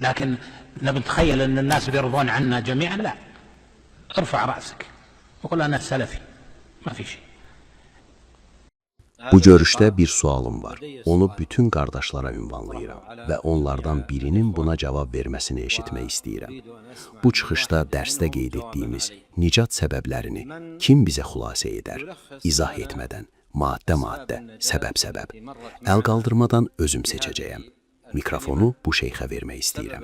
لكن نتخيل أن الناس بيرضون عنا جميعا، لا. ارفع رأسك وقل أنا سلفي، ما في شيء. Bu görüşdə bir sualım var. Onu bütün qardaşlara ünvanlayıram və onlardan birinin buna cavab verməsini eşitmək istəyirəm. Bu çıxışda dərsdə qeyd etdiyimiz nicat səbəblərini kim bizə xülasə edər? İzah etmədən, maddə-maddə, səbəb-səbəb. Əl qaldırmadan özüm seçəcəyəm. Mikrofonu bu şeyxə vermək istəyirəm.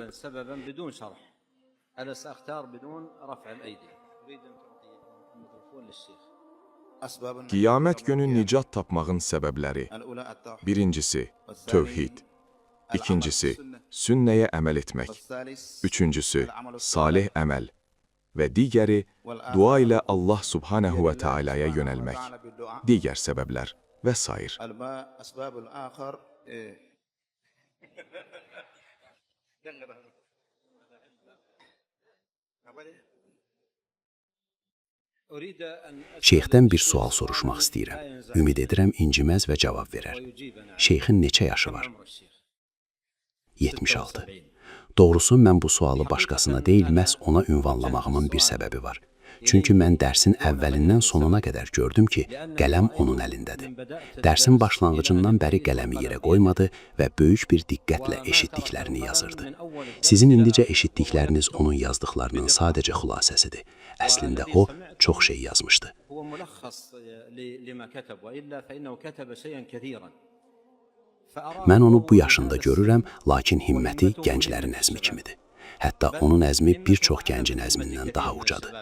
Qiyamət günü nicat tapmağın səbəbləri: birincisi, tövhid; ikincisi, sünnəyə əməl etmək; üçüncüsü, salih əməl və digəri, dua ilə Allah subhanəhu və teala'ya yönəlmək, digər səbəblər və s. Şeyxdən bir sual soruşmaq istəyirəm. Ümid edirəm inciməz və cavab verər. Şeyxin neçə yaşı var? 76. Doğrusu mən bu sualı başqasına deyil, məhz ona ünvanlamağımın bir səbəbi var. Çünki mən dərsin əvvəlindən sonuna qədər gördüm ki, qələm onun əlindədir. Dərsin başlanğıcından bəri qələmi yerə qoymadı və böyük bir diqqətlə eşitdiklərini yazırdı. Sizin indicə eşitdikləriniz onun yazdıqlarının sadəcə xülasəsidir. Əslində o, çox şey yazmışdı. Mən onu bu yaşında görürəm, lakin himməti gənclərin əzmi kimidir. Hətta onun əzmi bir çox gəncin əzmindən daha ucadır.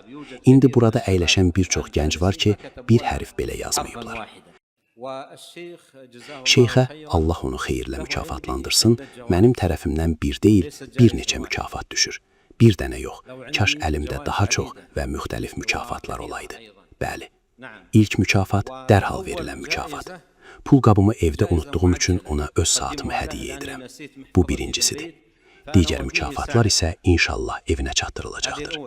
İndi burada əyləşən bir çox gənc var ki, bir hərf belə yazmayıblar. Şeyxə Allah onu xeyirlə mükafatlandırsın, mənim tərəfimdən bir deyil, bir neçə mükafat düşür. Bir dənə yox, kaş əlimdə daha çox və müxtəlif mükafatlar olaydı. Bəli, ilk mükafat dərhal verilən mükafat. Pul qabımı evdə unutduğum üçün ona öz saatımı hədiyyə edirəm. Bu birincisidir. Digər mükafatlar isə inşallah evinə çatdırılacaqdır.